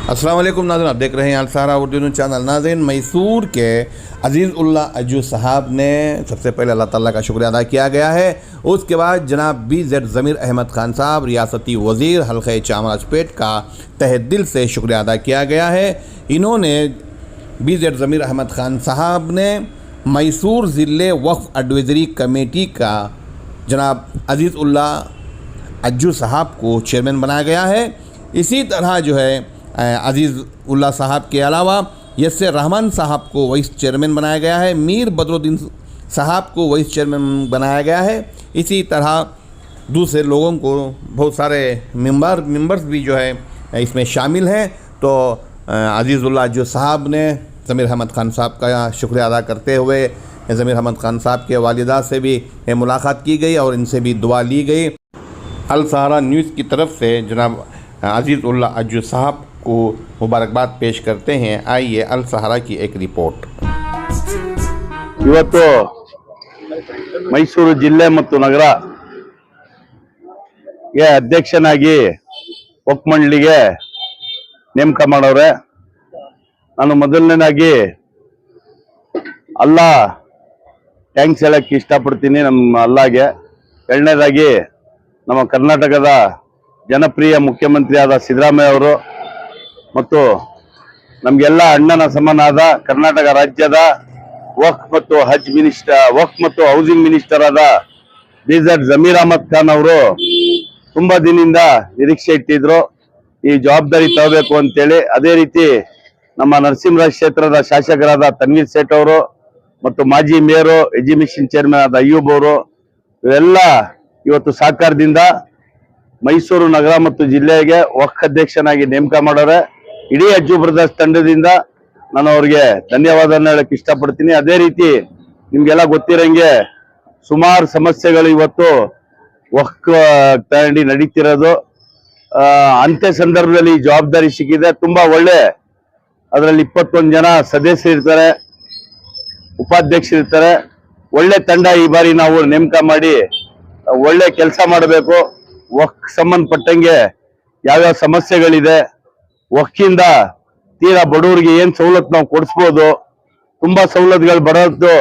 अस्सलाम वालेकुम नाज़रीन, आप देख रहे हैं अल सहारा उर्दू न्यूज़ चैनल। नाज़रीन, मैसूर के अज़ीज़ उल्लाह अज्जू साहब ने सबसे पहले अल्लाह ताला का शुक्रिया अदा किया गया है। उसके बाद जनाब BZ ज़मीर अहमद खान साहब रियासती वज़ीर हल्क़े चामराजपेट का तहे दिल से शुक्रिया अदा किया गया है। इन्होंने BZ ज़मीर अहमद खान साहब ने मैसूर ज़िले वक्फ़ एडवाइज़री कमेटी का जनाब अज़ीज़ उल्लाह अज्जू साहब को चेयरमैन बनाया गया है। इसी तरह जो है अज़ीज़ उल्लाह साहब के अलावा यस्से रहमान साहब को वाइस चेयरमैन बनाया गया है। मीर बदरुद्दीन साहब को वाइस चेयरमैन बनाया गया है। इसी तरह दूसरे लोगों को बहुत सारे मेंबर्स भी जो है इसमें शामिल हैं। तो अज़ीज़ उल्लाह जो साहब ने ज़मीर अहमद खान साहब का शुक्रिया अदा करते हुए ज़मीर अहमद खान साहब के वालिदा से भी मुलाकात की गई और इनसे भी दुआ ली गई। अल सहारा न्यूज़ की तरफ से जनाब अज़ीज़ उल्लाह अज्जू साहब को मुबारकबाद पेश करते हैं। आइए अल सहारा की एक रिपोर्ट। ಇವತ್ತು ಮೈಸೂರು ಜಿಲ್ಲೆ ಮತ್ತು ನಗರ ಅಧ್ಯಕ್ಷನಾಗಿ ವಕ್ಫ್ ಮಂಡಳಿಗೆ ನೇಮಕ ಮಾಡವ್ರೆ। ನಾನು ಮೊದಲನೇದಾಗಿ ಅಲ್ಲಾ ಥ್ಯಾಂಕ್ಸ್ ಹೇಳಕ್ಕೆ ಇಷ್ಟಪಡ್ತೀನಿ ನಮ್ಮ ಅಲ್ಲಾಗೆ। ಎರಡನೇದಾಗಿ ನಮ್ಮ ಕರ್ನಾಟಕದ ಜನಪ್ರಿಯ ಮುಖ್ಯಮಂತ್ರಿ ಆದ ಸಿದ್ದರಾಮಯ್ಯ ಅವರು ಮತ್ತು ನಮಗೆಲ್ಲ ಅಣ್ಣನ ಸಮನಾದ ಕರ್ನಾಟಕ ರಾಜ್ಯದ ವಕ್ಫ್ ಮತ್ತು ಹಜ್ ಮಿನಿಸ್ಟರ್ ವಕ್ಫ್ ಮತ್ತು ಹೌಸಿಂಗ್ ಮಿನಿಸ್ಟರ್ ಆದ BZ ज़मीर अहमद ಖಾನ್ ಅವರು ತುಂಬಾ ದಿನದಿಂದ ನಿರೀಕ್ಷೆ ಇಟ್ಟಿದ್ರು ಈ ಜವಾಬ್ದಾರಿ ತಗೋಬೇಕು ಅಂತೇಳಿ। ಅದೇ ರೀತಿ ನಮ್ಮ ನರಸಿಂಹರಾಜ್ ಕ್ಷೇತ್ರದ ಶಾಸಕರಾದ ತನ್ವೀರ್ ಸೇಠ್ ಅವರು ಮತ್ತು ಮಾಜಿ ಮೇಯರ್ ಎಜುಕೇಷನ್ ಚೇರ್ಮನ್ ಆದ ಅಯ್ಯೂಬ್ ಅವರು ಇವೆಲ್ಲ ಇವತ್ತು ಸಹಕಾರದಿಂದ ಮೈಸೂರು ನಗರ ಮತ್ತು ಜಿಲ್ಲೆಗೆ ವಕ್ಫ್ ಅಧ್ಯಕ್ಷನಾಗಿ ನೇಮಕ ಮಾಡವ್ರೆ। ಇಡೀ ಅಜ್ಜು ಬ್ರದರ್ಸ್ ತಂಡದಿಂದ ನಾನು ಅವ್ರಿಗೆ ಧನ್ಯವಾದನ ಹೇಳಕ್ ಇಷ್ಟಪಡ್ತೀನಿ। ಅದೇ ರೀತಿ ನಿಮ್ಗೆಲ್ಲ ಗೊತ್ತಿರಂಗೆ ಸುಮಾರು ಸಮಸ್ಯೆಗಳು ಇವತ್ತು ವಕ್ಫ್ ತಗೊಂಡು ನಡೀತಿರೋದು। ಅಂತ್ಯ ಸಂದರ್ಭದಲ್ಲಿ ಜವಾಬ್ದಾರಿ ಸಿಕ್ಕಿದೆ, ತುಂಬಾ ಒಳ್ಳೆ ಅದರಲ್ಲಿ 21 ಜನ ಸದಸ್ಯರಿರ್ತಾರೆ, ಉಪಾಧ್ಯಕ್ಷರಿರ್ತಾರೆ। ಒಳ್ಳೆ ತಂಡ ಈ ಬಾರಿ ನಾವು ನೇಮಕ ಮಾಡಿ ಒಳ್ಳೆ ಕೆಲಸ ಮಾಡಬೇಕು। ವಕ್ಫ್ ಸಂಬಂಧಪಟ್ಟಂಗೆ ಯಾವ್ಯಾವ ಸಮಸ್ಯೆಗಳಿದೆ, ವಕ್ಫಿಂದ ತೀರಾ ಬಡವರಿಗೆ ಏನ್ ಸವಲತ್ತು ನಾವು ಕೊಡಿಸ್ಬೋದು, ತುಂಬಾ ಸವಲತ್ತುಗಳು ಬರೋದು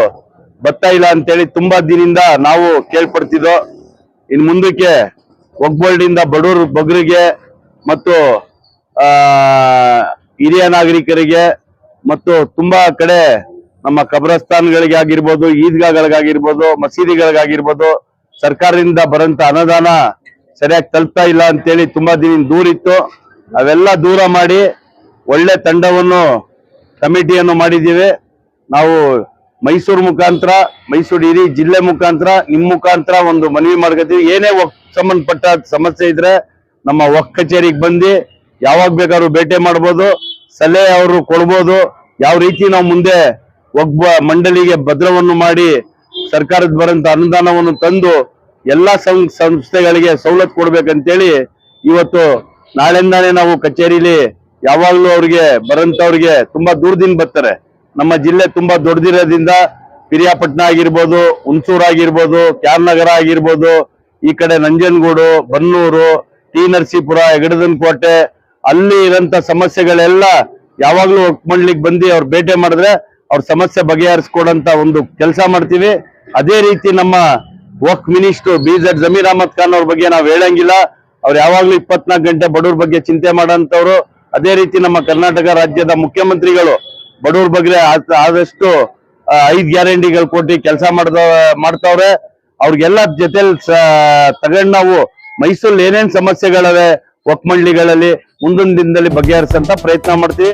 ಬರ್ತಾ ಇಲ್ಲ ಅಂತೇಳಿ ತುಂಬಾ ದಿನದಿಂದ ನಾವು ಕೇಳ್ಪಡ್ತಿದ್ದೋ। ಇನ್ ಮುಂದಕ್ಕೆ ವಕ್ಫ್ ಬೋರ್ಡ್ ಇಂದ ಬಡವರು ಬಗ್ಗರಿಗೆ ಮತ್ತು ಹಿರಿಯ ನಾಗರಿಕರಿಗೆ ಮತ್ತು ತುಂಬಾ ಕಡೆ ನಮ್ಮ ಕಬ್ರಸ್ತಾನ್ಗಳಿಗೆ ಆಗಿರ್ಬೋದು, ಈದ್ಗಾಗಳಿಗಾಗಿರ್ಬೋದು, ಮಸೀದಿಗಳಿಗಾಗಿರ್ಬೋದು ಸರ್ಕಾರದಿಂದ ಬರಂತ ಅನುದಾನ ಸರಿಯಾಗಿ ತಲುಪ್ತಾ ಇಲ್ಲ ಅಂತೇಳಿ ತುಂಬಾ ದಿನ ದೂರ ಇತ್ತು। ಅವೆಲ್ಲ ದೂರ ಮಾಡಿ ಒಳ್ಳೆ ತಂಡವನ್ನು ಕಮಿಟಿಯನ್ನು ಮಾಡಿದ್ದೀವಿ ನಾವು। ಮೈಸೂರು ಮುಖಾಂತರ, ಮೈಸೂರು ಇಡೀ ಜಿಲ್ಲೆ ಮುಖಾಂತರ, ನಿಮ್ಮ ಮುಖಾಂತರ ಒಂದು ಮನವಿ ಮಾಡ್ಕೊತೀವಿ। ಏನೇ ವಕ್ಫ್ ಸಂಬಂಧಪಟ್ಟ ಸಮಸ್ಯೆ ಇದ್ರೆ ನಮ್ಮ ವಕ್ಫ್ ಕಚೇರಿಗೆ ಬಂದು ಯಾವಾಗ ಬೇಕಾದ್ರೂ ಭೇಟಿ ಮಾಡ್ಬೋದು, ಸಲಹೆ ಅವರು ಕೊಡ್ಬೋದು। ಯಾವ ರೀತಿ ನಾವು ಮುಂದೆ ವಕ್ಫ್ ಮಂಡಳಿಗೆ ಭದ್ರವನ್ನು ಮಾಡಿ ಸರ್ಕಾರದ ಬರಂತ ಅನುದಾನವನ್ನು ತಂದು ಎಲ್ಲಾ ಸಂಸ್ಥೆಗಳಿಗೆ ಸವಲತ್ತು ಕೊಡ್ಬೇಕಂತೇಳಿ ಇವತ್ತು ನಾಳೆಯಿಂದಾನೇ ನಾವು ಕಚೇರಿಲಿ ಯಾವಾಗ್ಲೂ ಅವ್ರಿಗೆ ಬರಂತವ್ರಿಗೆ ತುಂಬಾ ದೂರದಿಂದ ಬರ್ತಾರೆ। ನಮ್ಮ ಜಿಲ್ಲೆ ತುಂಬಾ ದೊಡ್ಡದಿರೋದ್ರಿಂದ ಪಿರಿಯಾಪಟ್ಟಣ ಆಗಿರ್ಬೋದು, ಹುಣಸೂರು ಆಗಿರ್ಬೋದು, ಕ್ಯಾರ್ನಗರ ಆಗಿರ್ಬೋದು, ಈ ಕಡೆ ನಂಜನಗೂಡು, ಬನ್ನೂರು, ಟಿ ನರಸೀಪುರ, ಹೆಗಡದನ್ ಕೋಟೆ ಅಲ್ಲಿ ಇರೋಂತ ಸಮಸ್ಯೆಗಳೆಲ್ಲ ಯಾವಾಗ್ಲೂ ವಕ್ಫ್ ಮಂಡಳಿಗೆ ಬಂದು ಅವ್ರು ಭೇಟಿ ಮಾಡಿದ್ರೆ ಅವ್ರ ಸಮಸ್ಯೆ ಬಗೆಹರಿಸ್ಕೊಡಂತ ಒಂದು ಕೆಲಸ ಮಾಡ್ತೀವಿ। ಅದೇ ರೀತಿ ನಮ್ಮ ವಕ್ಫ್ ಮಿನಿಸ್ಟರ್ BZ ज़मीर अहमद ಖಾನ್ ಅವ್ರ ಬಗ್ಗೆ ನಾವು ಹೇಳಂಗಿಲ್ಲ, ಅವ್ರು ಯಾವಾಗ್ಲೂ 24 ಗಂಟೆ ಬಡವ್ರ ಬಗ್ಗೆ ಚಿಂತೆ ಮಾಡೋಂಥವ್ರು। ಅದೇ ರೀತಿ ನಮ್ಮ ಕರ್ನಾಟಕ ರಾಜ್ಯದ ಮುಖ್ಯಮಂತ್ರಿಗಳು ಬಡವ್ರ ಬಗ್ಗೆ ಆದಷ್ಟು 5 ಗ್ಯಾರಂಟಿಗಳು ಕೊಟ್ಟು ಕೆಲಸ ಮಾಡ್ತಾವ್ರೆ। ಅವ್ರಿಗೆಲ್ಲ ಜೊತೆಲಿ ತಗೊಂಡು ನಾವು ಮೈಸೂರಲ್ಲಿ ಏನೇನ್ ಸಮಸ್ಯೆಗಳಿವೆ ವಕ್ಫ್ ಮಂಡಳಿಗಳಲ್ಲಿ ಮುಂದಿನ ದಿನದಲ್ಲಿ ಬಗೆಹರಿಸಂತ ಪ್ರಯತ್ನ ಮಾಡ್ತೀವಿ।